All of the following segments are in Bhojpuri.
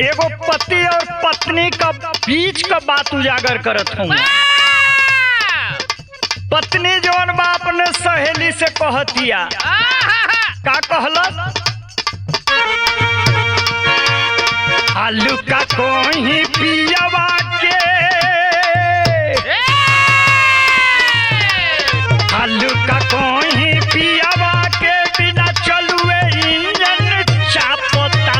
एगो पति और पत्नी का बीच का बात उजागर करत हूँ। पत्नी जवन बा अपने सहेली से कहतिया, का कहलत? आलू का कोई पियवा के, आलू का कोई पियवा के बिना चलुए इंजन चापता।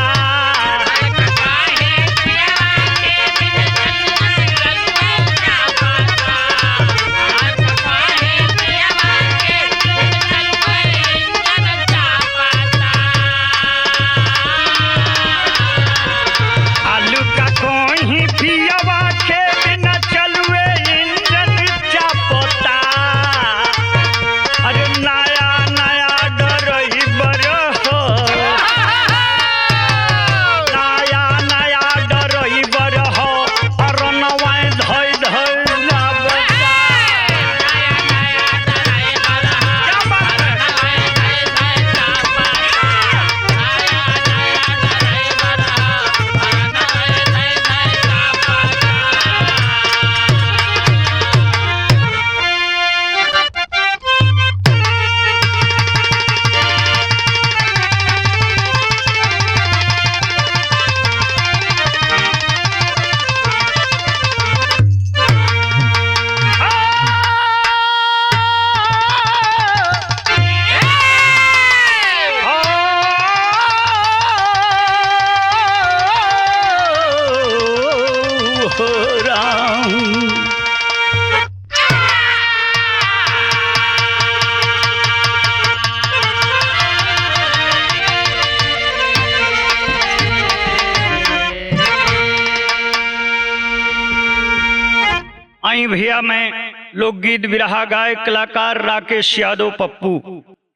आई भैया, मैं लोकगीत विरहा गायक कलाकार राकेश यादव पप्पू,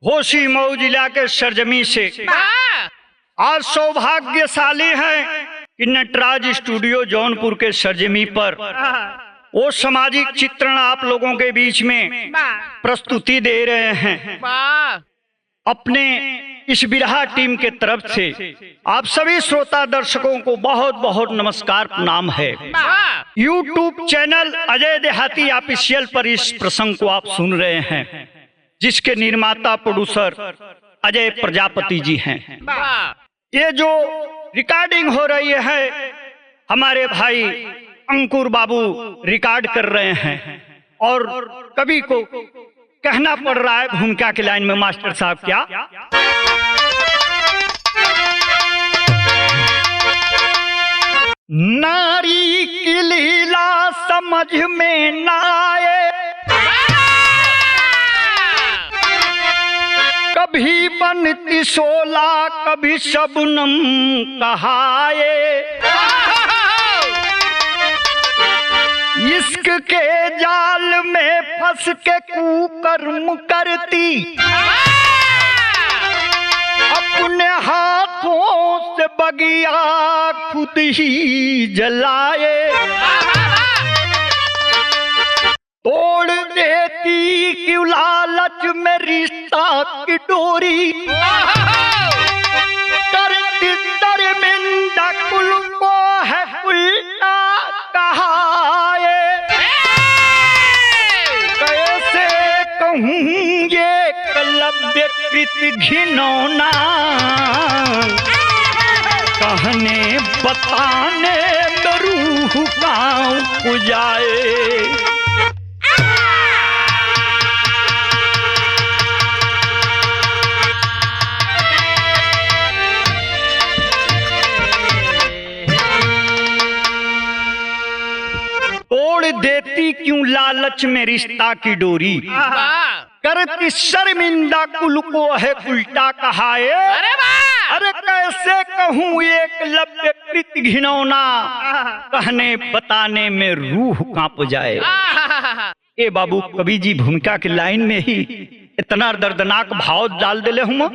होशी मऊ जिला के सरजमी से आज सौभाग्यशाली हैं कि नटराज स्टूडियो जौनपुर के सरजमी पर वो सामाजिक चित्रण आप लोगों के बीच में प्रस्तुति दे रहे हैं। अपने इस बिरहा टीम के तरफ से आप सभी श्रोता दर्शकों को बहुत बहुत नमस्कार प्रणाम है। YouTube चैनल अजय देहाती ऑफिशियल पर इस प्रसंग को आप सुन रहे हैं, जिसके निर्माता प्रोड्यूसर अजय प्रजापति जी हैं। ये जो रिकॉर्डिंग हो रही है हमारे भाई अंकुर बाबू रिकॉर्ड कर रहे हैं, और कवि को कहना पड़ रहा है भूमिका की लाइन में, मास्टर साहब क्या? नारी की लीला समझ में ना आए, कभी बनती शोला कभी शबनम कहाए। इश्क के जाल में फंस के कुकर्म करती, अपने हाथों से बगिया खुद ही जलाए। तोड़ देती क्यों लालच में रिश्ता की डोरी, करती शर्मिंदा कुल को है उल्टा कहाए। कैसे कहूँ ये कलव्य कृत घिनौना, कहने बताने में रूह कांप जाए। तोड़ देती क्यों लालच में रिश्ता की डोरी, करती शर्मिंदा कुल को है उल्टा कहाए। अरे कैसे कहूँ एक लव्य कृत घिनौना, कहने बताने में रूह कांप जाए। ए बाबू, कवि जी भूमिका की लाइन में ही इतना दर्दनाक भाव डाल दिले हूँ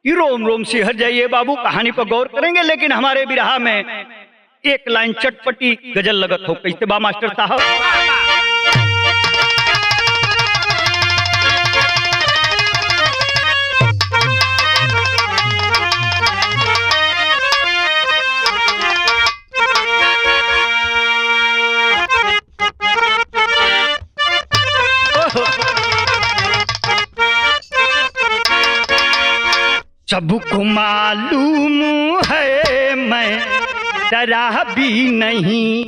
कि रोम रोम सिहर जाइए बाबू। कहानी पर गौर करेंगे, लेकिन हमारे बिरहा में एक लाइन चटपटी गजल लगत हो। कैसे बा मास्टर साहब? सबको मालूम है मैं शराबी नहीं,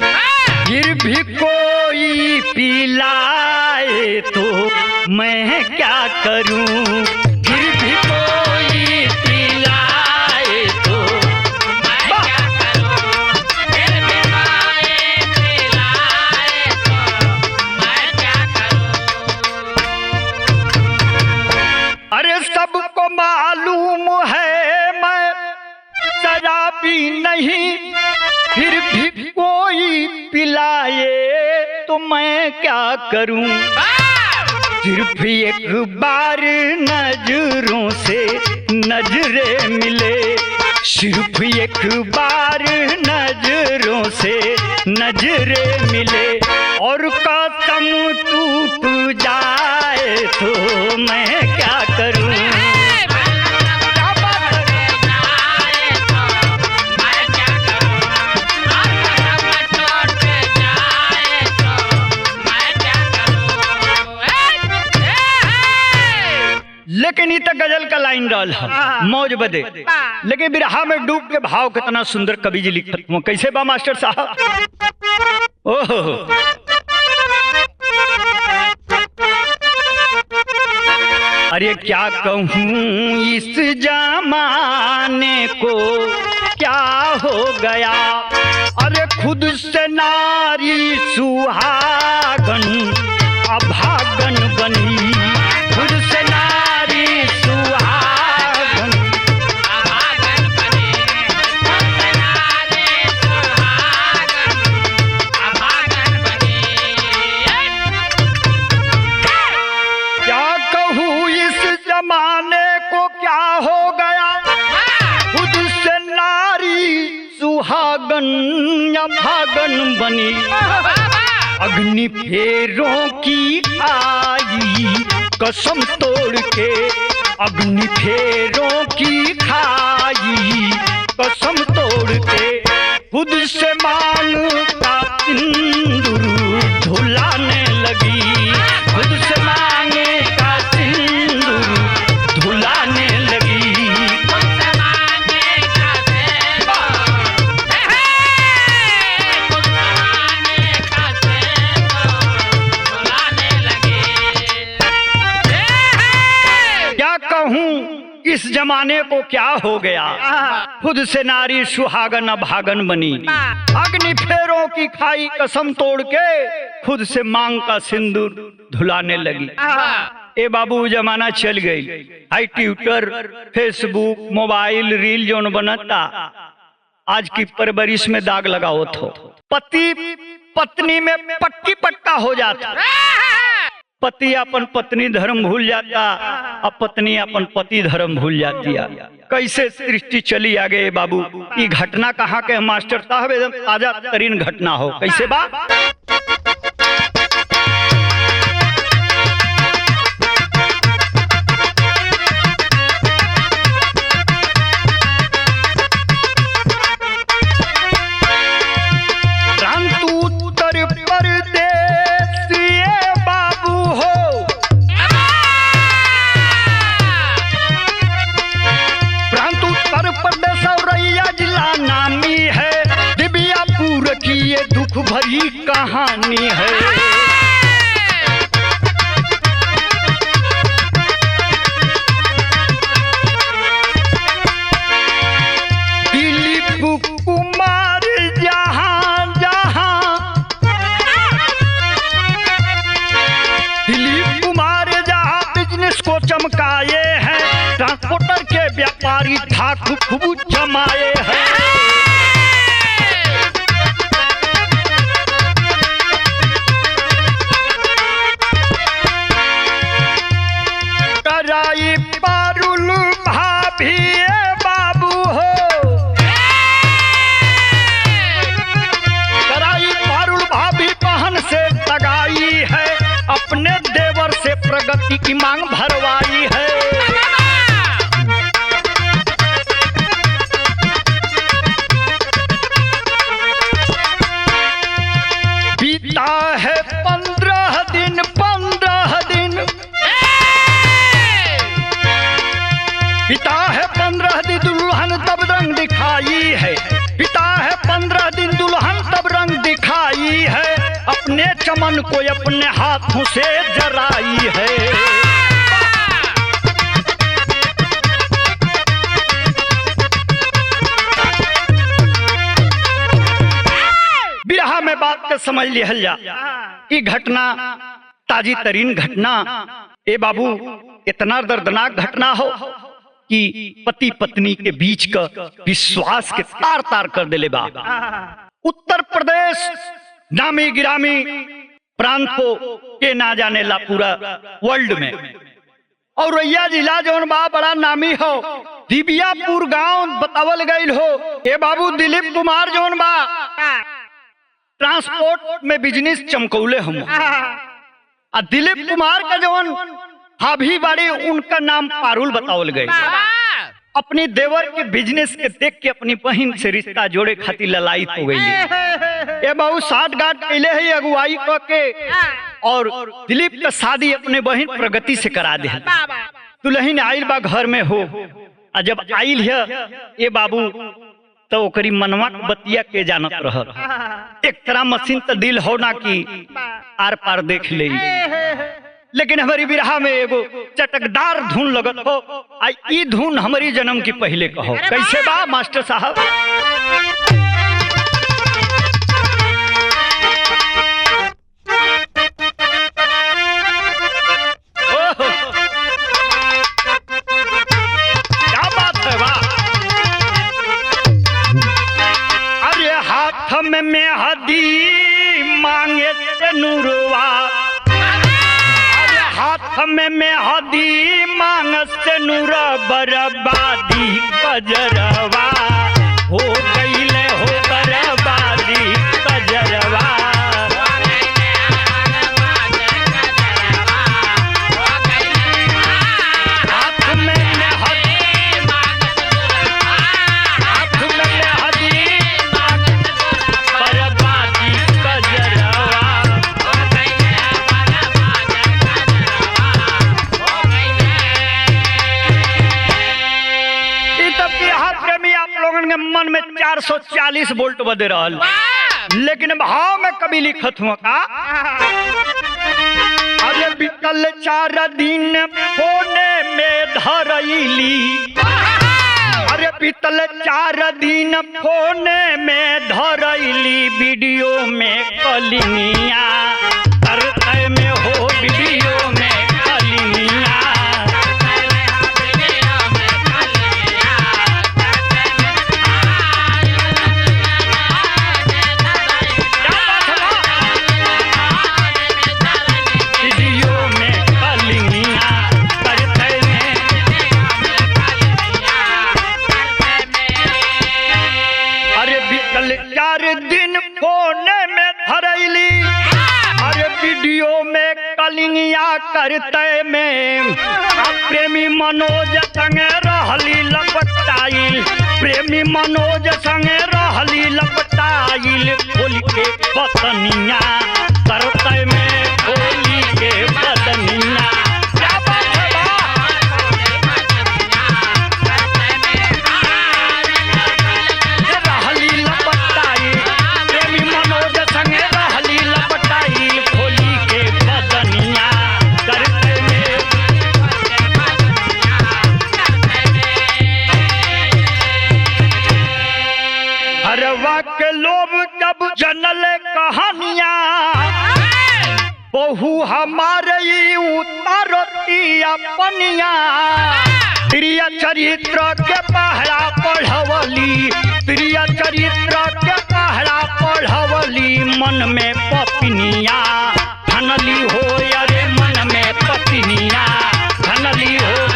फिर भी कोई पिलाए तो मैं क्या करूं, फिर भी कोई पिलाए तो मैं क्या करूं, फिर भी कोई पिलाए तो मैं क्या करूं। अरे सबको मालूम है मैं शराबी नहीं, फिर भी कोई पिलाए तो मैं क्या करूं, सिर्फ एक बार नजरों से नजरे मिले, सिर्फ एक बार नजरों से नजरे मिले, और कसम टूट जाए तो मैं क्या करूं। लेकिन ये तो गजल का लाइन डाल मौज बदे, लेकिन बिरहा में डूब के भाव कितना सुंदर कवि जी लिखत हुआ। कैसे बा मास्टर साहब? ओहो, अरे क्या कहूँ इस जमाने को क्या हो गया, अरे खुद से नारी सुहागन अभागन बनी, खुद से नारी सुहागन अभागन बनी, खुद से नारी सुहागन अभागन बनी। क्या कहूँ इस जमाने को क्या हो गया, खुद से नारी सुहागन अभागन बनी, अग्नि फेरों की आई कसम तोड़ के, अग्नि फेरों की खाई कसम तोड़ के, खुद से मांग का सिंदूर धुलाने लगी, खुद से मांगे का सिंदूर धुलाने लगी, खुद से मांगे का सिंदूर, खुद से मांगे का सिंदूर धुलाने लगी। क्या कहूँ इस जमाने को क्या हो गया, खुद से नारी सुहागन अभागन बनी, अग्नि फेरों की खाई कसम तोड़ के, खुद से मांग का सिंदूर धुलाने लगी। ए बाबू जमाना चल गई, हाई ट्विटर फेसबुक मोबाइल रील जोन बनता, आज की परवरिश में दाग लगाओ तो पति पत्नी में पट्टी पट्टा हो जाता, पति अपन पत्नी धर्म भूल जाता, अब पत्नी अपन पति धर्म भूल जाती है। कैसे सृष्टि चली आगे बाबू। ये घटना कहाँ के मास्टर साहब, एकदम ताजा तरीन घटना हो। कैसे बा? दुख भरी कहानी है, दिलीप कुमार जहां जहां, दिलीप कुमार जहां बिजनेस को चमकाए हैं, ट्रांसपोर्टर के व्यापारी ठाकुर खूब जमाए हैं। कराई पारुल भाभी बाबू हो, कराई पारुल भाभी बहन से लगाई है, अपने देवर से प्रगति की मांग भरवाई है। बीता है 15 दिन, 15 दिन बीता है 15 है, पिता है 15 दिन दुल्हन तब रंग दिखाई है, अपने चमन को अपने हाथों से जराई है। बिरहा में बात के समझ लिहल जा, ये घटना ताजी तरीन घटना ए बाबू इतना दर्दनाक घटना हो कि पति पत्नी के बीच का विश्वास के तार तार कर देले बा। उत्तर प्रदेश नामी गिरामी प्रांत को के ना जाने ला पूरा वर्ल्ड में, और रैया जिला जौन बा बड़ा नामी हो, दिबियापुर गांव बतावल गईल हो। ए बाबू दिलीप कुमार जौन बा ट्रांसपोर्ट में बिजनेस चमकौले हम, दिलीप कुमार का जौन भाभी बाड़ी उनका नाम पारुल बतावल गई। अपनी देवर के बिजनेस के देख के अपनी बहन से रिश्ता जोड़े खातिर ललायत हो गई। ये बहु साठ गांठ कैले है अगुवाई क के, और दिलीप का शादी अपने बहन प्रगति से करा दे। दुल्हन आइल बा घर में हो, और जब आइल है ये बाबू तो ओकरी मनवा बतिया के जानत रह। एक तरह मशीन तो दिल हो ना कि आर पार देख ले, लेकिन हमारी बिरहा में एगो चटकदार धुन लगत हो। ई धुन हमारी जन्म की पहले कहो कैसे बा मास्टर साहब। क्या बात है वाह। अरे हाथ में मेहदी मांगे नूरवा, हाथ में मेहदी मांग से नूर बर्बादी कजरवा हो गईले हो बर्बादी कजरवा। हाथ में मेहदी बर्बादी कजरवा। मन में 440 वोल्ट बदे रहल, लेकिन भाव में कभी लिखत हुआ का। अरे बीतल 4 दिन फोने में धरैली, अरे बीतल 4 दिन फोने में धरैली, वीडियो में कलिनिया करते में हो वीडियो में कलिनिया। दिन फोने में धरैली, अरे वीडियो में कलिंगिया करते में। प्रेमी मनोज संगे रहली लपटाइल, प्रेमी मनोज संगे रहली लपटाइल, खोल के बतनिया करते में, खोली के बतनिया। क्या बात है के लोग जब जनल कहानियां, बहु हमारे उतारती अपनिया। प्रिय चरित्र के पहरा पढ़वली, प्रिय चरित्र के पहरा पढ़वली, मन में पपिनिया धनली हो, अरे मन में पपिनिया धनली हो।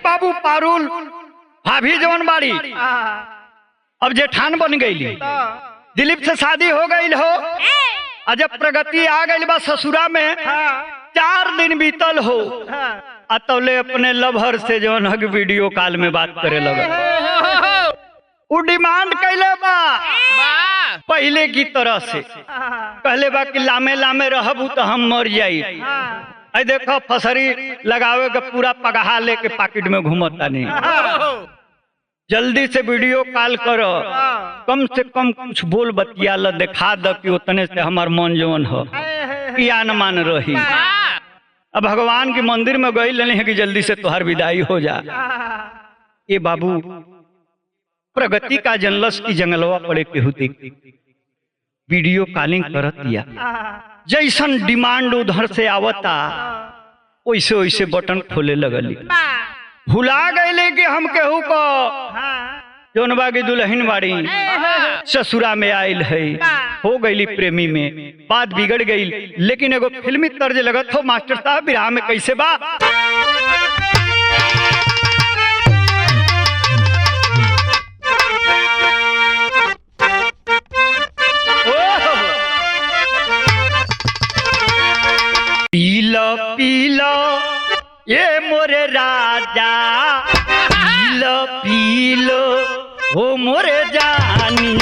बाबू पारुल भाभी जवन बाड़ी अब जेठान बन गई, दिलीप से शादी हो गई हो, और जब प्रगति आ गई बा ससुरा में 4 दिन बीतल हो, अतौले अपने लभर से जौन हक वीडियो कॉल में बात करे लगा। वो डिमांड कैले बा पहले की तरह से, कहले बा कि लामे लामे रहबू तो हम मर जाई। आई देखो फसरी लगावे के पूरा पगहा लेके पॉकेट में घूमता नहीं। जल्दी से वीडियो कॉल करो, कम से कम कुछ बोल बतिया ल, दिखा द कि उतने से हमार मन जवन हो किया न मान रही। अब भगवान के मंदिर में गई लेने है कि जल्दी से तुहार विदाई हो जा। ये बाबू प्रगति का जनलस की जंगलवा पड़े के होते वीडियो कॉलिंग करत दिया। जैसन डिमांड उधर से आवता वैसे वैसे बटन खोले लगली। भुला गए कि हम केहू को जौन बागी दुल्हन बाड़ी ससुरा में आयल है, हो गई प्रेमी में, बात बिगड़ गई। लेकिन एगो फिल्मी तर्ज लगत हो मास्टर साहब विराह में कैसे बा। पीलो पीलो ये मोरे राजा, पीलो पीलो ओ मोरे जानी,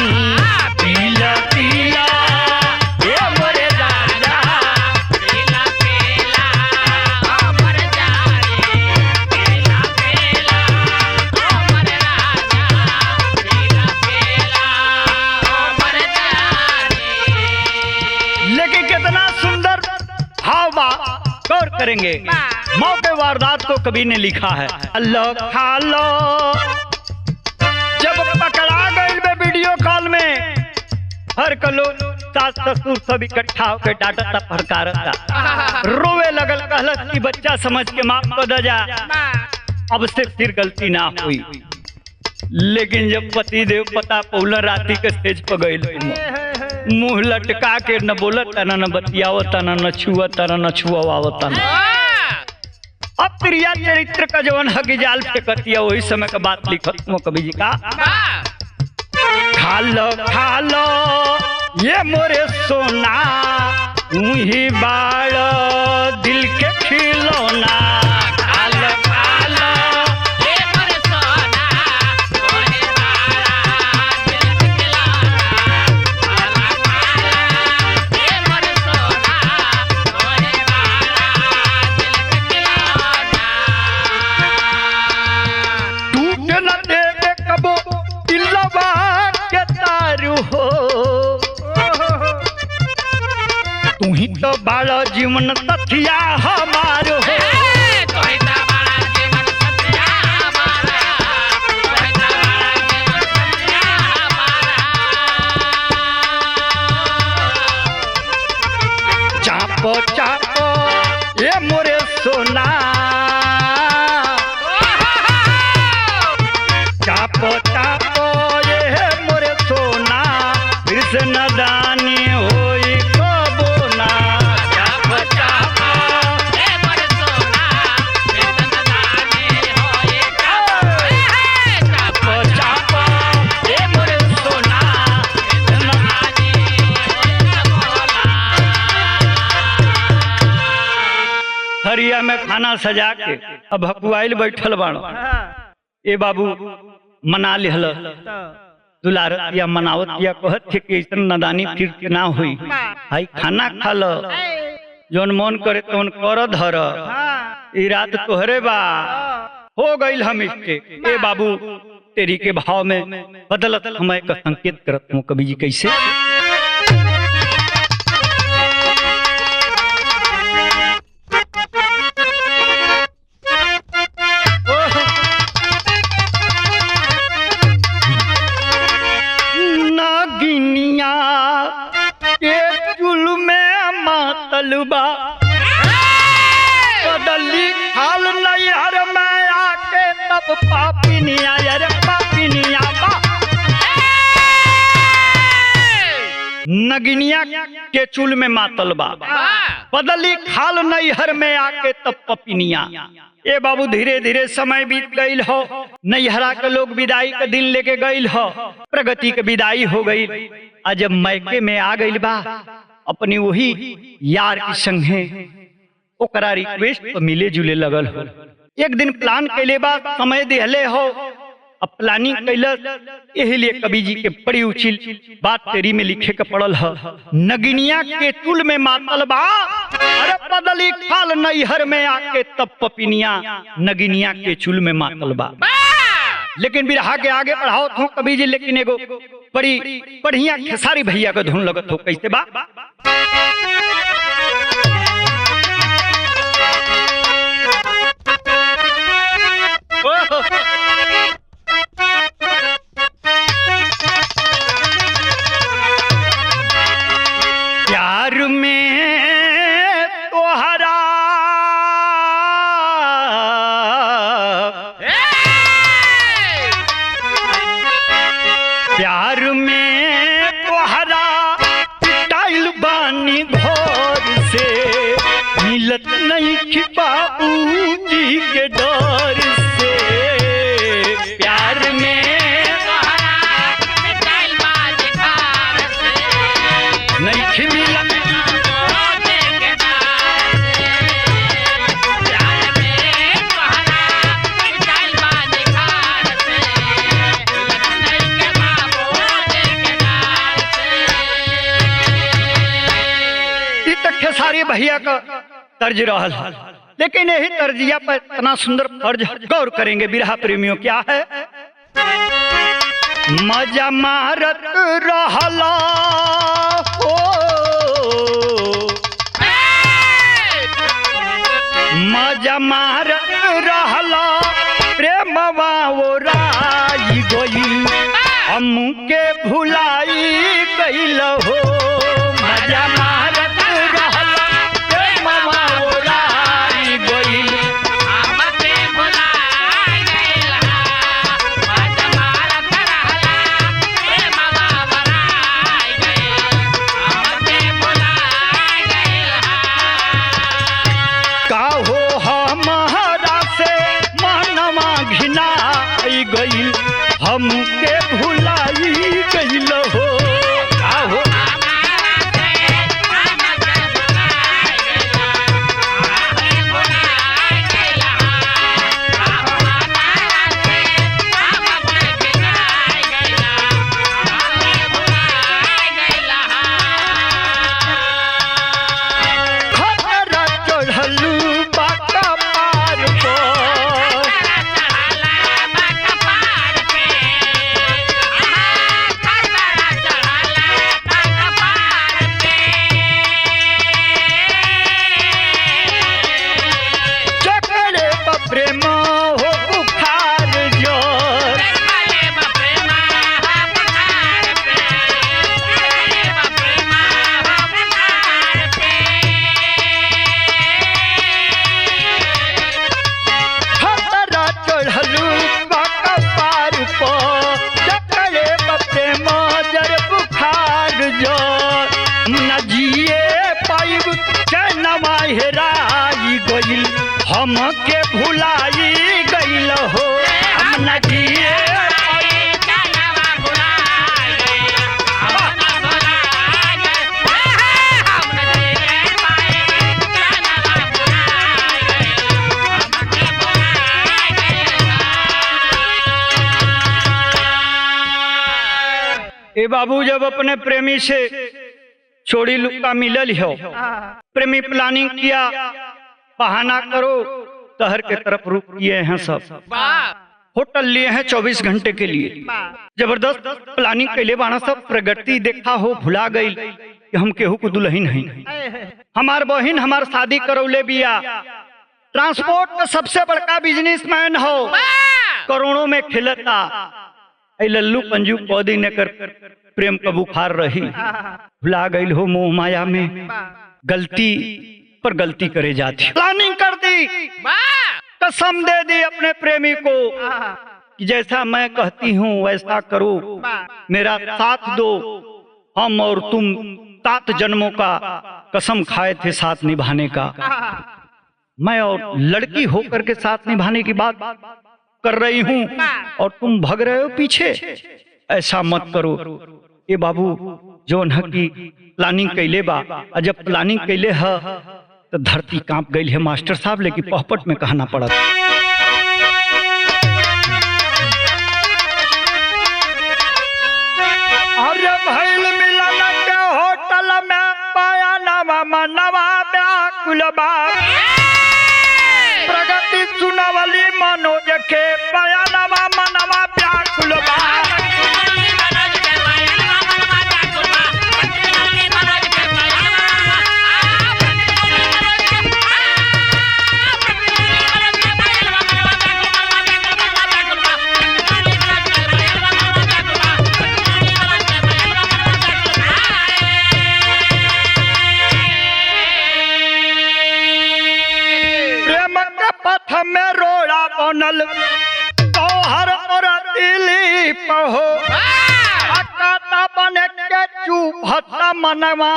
पीलो पीलो ये मोरे राजा, पीला पीला ओ मोरे जानी, पीला पीला ओ मोरे राजा, पीला पीला ओ मोरे जानी। लेकिन कितना सुंदर भाव बा, गौर करेंगे। मौके वारदात को कवि ने लिखा है। अल्लाह खा लो जब पकड़ा गई में वीडियो कॉल में, हर कलो सास ससुर सब इकट्ठा होकर डांटता फड़कारता, रोवे लगल, कहलत कि बच्चा समझ के माफ कर जा, अब से फिर गलती ना हुई। लेकिन जब पति देव पता पौला राती के स्टेज पर गई, मुंह लटका के न बोलत न बतियावत न छुअत न छुआवत न। अब प्रिया चरित्र का जवन हकी जाल फेंकतिया, वही समय का बात लिखत मो कवि जी का। खा लो ये मोरे सोना, तू ही बाड़ दिल के खिलौना, खा लो ये मोरे सोना, तू ही बाड़ दिल के खिलौना, ये मोरे सोना, तू ही बाड़ दिल के खिलौना। टूट न देवे कबो दिलवा के तारू हो, तू ही तो बाड़ा जीवन सथिया हमारो हो, तू ही तो बाड़ा जीवन सथिया हमारा, तू ही तो बाड़ा जीवन सथिया हमारा। चापो चापो ये मोरे सोना, चापो चापो ये मोरे सोना, फिर से नदानी होई कबो ना, चापो चापो ये मोरे सोना, फिर से नदानी होई कबो ना, चापो चापो ये मोरे सोना, फिर से नदानी होई कबो ना। हरिया में खाना सजा के अब हकुआइल बैठल बाड़ो। ए बाबू मना लिहल दुलार या मनावत या कहत थे कि इतना नदानी फिर के ना हुई। भाई खाना खा लो, जौन मन करे तौन कर धर, ई रात तोहरे बा, हो गईल हम इसके। ए बाबू तेरी के भाव में बदलत समय का संकेत करत हूँ कवि जी कैसे। तलबा बदली हाल नैहर में आके तब पापिनिया, अरे पापिनिया बा। नगिनिया के चूल में मातल बा, बदली खाल नैहर में आके तब पपिनिया। ए बाबू धीरे धीरे समय बीत गईल हो, नैहरा के लोग विदाई के दिन लेके गईल हो, प्रगति के विदाई हो गई। आज जब मैके में आ गईल बा, अपनी वही यार की संगे ओकरा रिक्वेस्ट पर मिले जुले लगल हो। एक दिन प्लान कैले बा, समय देहले हो, अब प्लानिंग कैलस। यही लिए कवि जी के बड़ी उचिल बात तेरी में लिखे के पड़ल है। नगिनिया के चुल में मातल बा, अरे बदली खाल नैहर में आके तब पपिनिया नगिनिया के चुल में मातल बा। लेकिन बिरहा के आगे बढ़ाओ तो कवि जी, लेकिन एगो बड़ी बढ़िया खेसारी भैया का धुन लगत हो। कैसे बा? प्यार में तोहरा प्यार में तोहरा पिटाइल बानी घर से, मिलत नहीं कि बाबू जी के डर से। प्यार में पिटाइल बानी घर से, नहीं कि मिलत खेसारी भैया का तर्ज रहल है। लेकिन यही तर्जिया पर इतना सुंदर तर्ज गौर करेंगे बिरहा प्रेमियों। क्या है? मजा मारत रहला हो, मजा मारत रहला प्रेमवा ओराई गई, हमके भुलाई गईल हो। मजा मारत गई, हमके भुलाई गईल हो। आहो खतरा चढ़लू बाका पार पर, प्रेम हो बुखार जोर, खतरा चढ़लू बाका पार पर, चकरे प्रेम जर बुखार जोर। न जिए पाइब चैनवा हेराई गईल, हमके भुलाई गईल हो। हम न जिए ए बाबू, जब अपने प्रेमी से छोड़ी लुक्का मिलल हो, प्रेमी प्लानिंग किया, बहाना करो शहर के तरफ रुक किए हैं। सब होटल लिए हैं 24 घंटे के लिए। जबरदस्त प्लानिंग कैले बाना, सब प्रगति देखा हो, भुला गई कि हम केहू को दुल्हन नहीं। हमार बहन हमार शादी करौले बिया, ट्रांसपोर्ट का सबसे बड़का बिजनेसमैन हो, करोड़ों में खिलता। लल्लू पंजू पौधी ने कर प्रेम का बुखार रही, भुला गई हो मोह माया में, गलती पर गलती करे जाती। प्लानिंग कर दी, कसम दे दी अपने प्रेमी को कि जैसा मैं कहती हूँ वैसा करो, मेरा साथ दो। हम और तुम 7 जन्मों का कसम खाए थे साथ निभाने का। मैं और लड़की होकर के साथ निभाने की बात कर रही हूँ और तुम भग रहे हो पीछे। ऐसा मत करो। ये बाबू जोन है की प्लानिंग कैले बा, जब प्लानिंग कैले है तो धरती कांप गई है मास्टर साहब, लेकिन पहपट में कहना पड़ा। अरे भइल मिलन के होटल में पाया नवा मनवा व्याकुल बा, प्रगति सुनवली मनोज के पाया नवा मनवा व्याकुल बा। में रोड़ा बनल तोहर और दिली पहो, अकाता बने के चुभत मनवा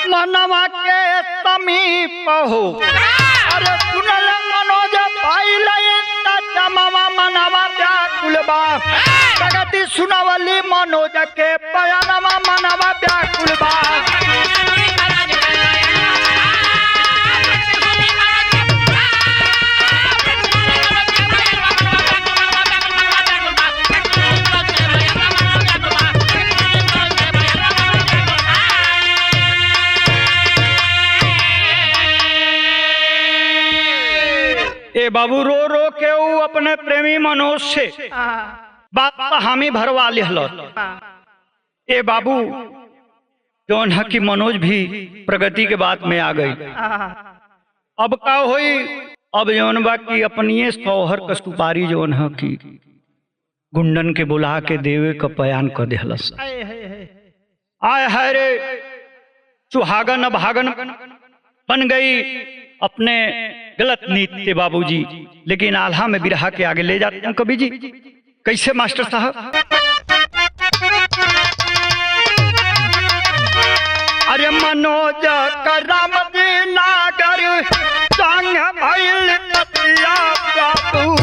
मनवा के समीप हो। अरे सुनल मनोज पाइल चमवा मनवा व्याकुल बा, प्रगति सुनवली मनोज के पयनवा मनवा व्याकुल बा। ए बाबू रो रो के वो अपने प्रेमी मनोज से बात हामी भरवा लिहल। ए बाबू जौन है कि मनोज भी प्रगति के बात में आ गई। अब का होई, अब जौन बा की अपनी सौहर का सुपारी जौन है कि गुंडन के बुला के देवे का बयान कर दिहलस। आय हाय रे, सुहागन अभागन बन गई अपने गलत नीति से बाबूजी, लेकिन आल्हा में बिरहा के आगे ले जाते हैं कवि जी। कैसे मास्टर साहब? अरे मनोज करम जी नागर संग भइल नदिया बाबू,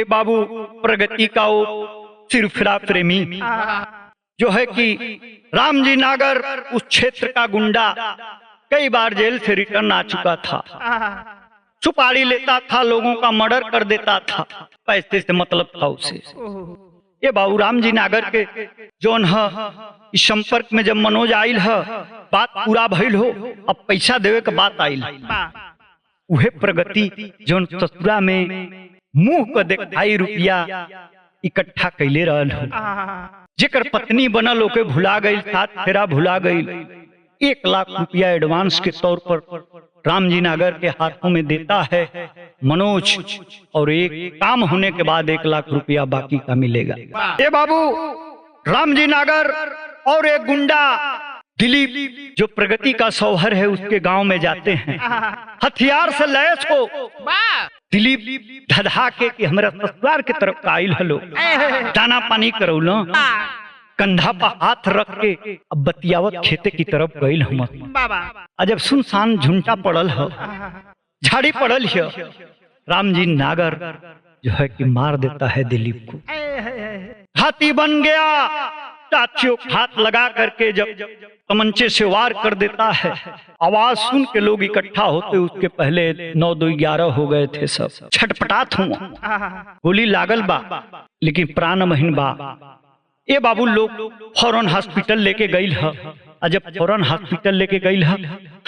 बाबू प्रगति का वो सिरफिरा प्रेमी जो है कि राम जी नागर उस क्षेत्र का गुंडा कई बार जेल से रिटर्न आ चुका था, सुपारी लेता था, लोगों का मर्डर कर देता था, पैसे से मतलब था उसे। ये बाबू राम जी नागर के जोन है इस संपर्क में जब मनोज आयल है, बात पूरा भइल हो, अब पैसा देवे के बात आयल, उहे प्रगति जोन ससुरा में मुंह को दिखाई रुपया इकट्ठा कैले रहल हो, जेकर पत्नी बनल ओके भुला गई, साथ फेरा भुला गई, 1 लाख रुपया एडवांस के तौर पर राम जी नागर के हाथों में देता है मनोज, और एक काम होने के बाद 1 लाख रुपया बाकी का मिलेगा। ये बाबू राम जी नागर और एक गुंडा दिलीप जो प्रगति का शौहर है उसके गांव में जाते हैं, हथियार से लैस हो। दिलीप धधा के कि हमरा ससुराल के तरफ का आइल हलो, दाना पानी करौलो, कंधा पर हाथ रख के अब बतियावत खेते की तरफ गईल हम। जब सुनसान झुंटा पड़ल है, झाड़ी पड़ल है, राम जी नागर जो है कि मार देता है दिलीप को। हाथी बन गया, टाचियों हाथ लगा करके जब तमंचे से वार कर देता है, आवाज सुन के लोग इकट्ठा होते उसके पहले 9 2 11 हो गए थे, सब छटपटात हुआ। गोली लागल बा लेकिन प्राण महीन बा। ये बाबू लोग फौरन हॉस्पिटल लेके गईल है। जब फौरन हॉस्पिटल लेके गईल है,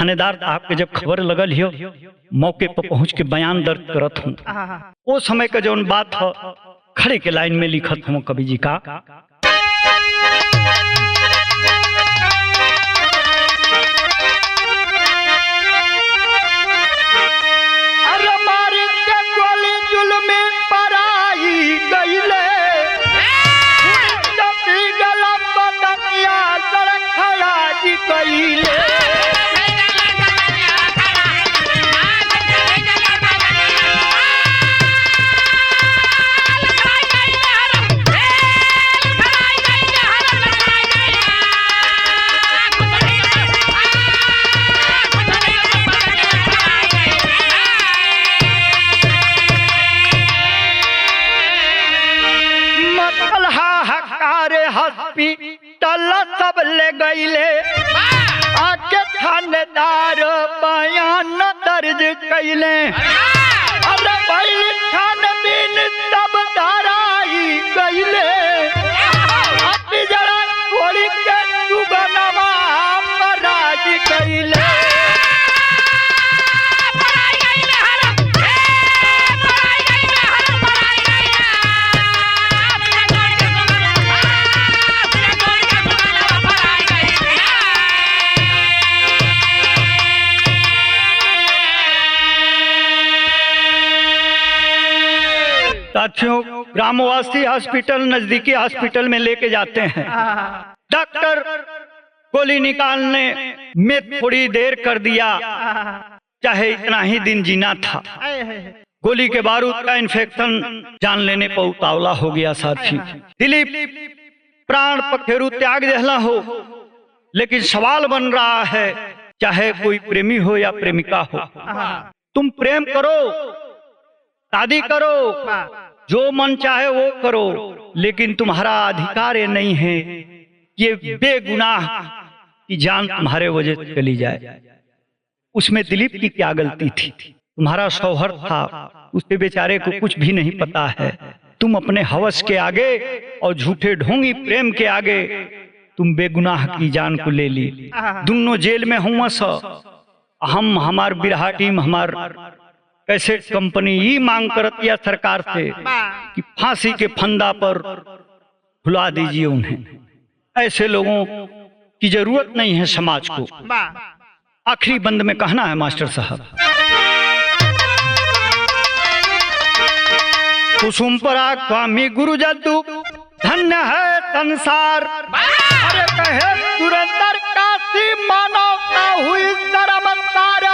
थानेदार साहब के जब खबर लगल है, मौके पर पहुंच के बयान दर्ज करत हूँ। वो समय का जौन बात है खड़े के लाइन में लिखत हूँ कवि जी का। अरे मारी के गोली जुल्म पराई गईले, हॉस्पिटल सब ले गईले, आके थानेदार बयान दर्ज कैले। अरे भाई छानबीन सब धराई गईले, अति जरा गोली के दुगनवा पराज कैले। साथियों ग्रामवासी हॉस्पिटल नजदीकी हॉस्पिटल में लेके जाते हैं। डॉक्टर गोली निकालने में थोड़ी देर कर दिया, चाहे इतना ही दिन जीना था। गोली के बारूद का इन्फेक्शन जान लेने पर उतावला हो गया साथी। दिलीप प्राण पखेरु त्याग देहला हो, लेकिन सवाल बन रहा है चाहे कोई प्रेमी हो या प्रेमिका हो, तुम प्रेम करो, शादी करो, जो मन चाहे वो करो, लेकिन तुम्हारा अधिकार ये नहीं है ये बेगुनाह की जान तुम्हारे वजह से चली जाए। उसमें दिलीप की क्या गलती थी? तुम्हारा शौहर था, उसके बेचारे को कुछ भी नहीं पता है। तुम अपने हवस के आगे और झूठे ढोंगी प्रेम के आगे तुम बेगुनाह की जान को ले ली। दोनों जेल में हुआ हम हमार बिरहा टीम हमार कैसे कंपनी ये मांग करती है सरकार से कि फांसी के फंदा पर भुला दीजिए उन्हें। ऐसे लोगों की जरूरत नहीं है समाज को। आखिरी बंद में कहना है मास्टर साहब, कुसुम परा स्वामी गुरु जद्दू धन्य है संसार। अरे कहे सुरेंद्र काशी मानवता हुई शर्मसार।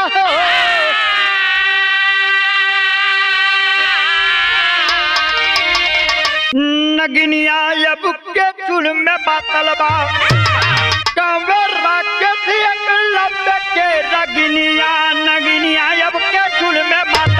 नगिनिया अब के चुल में बातलबा कंवरा के रगिनिया नगिनिया अब के चुल में बात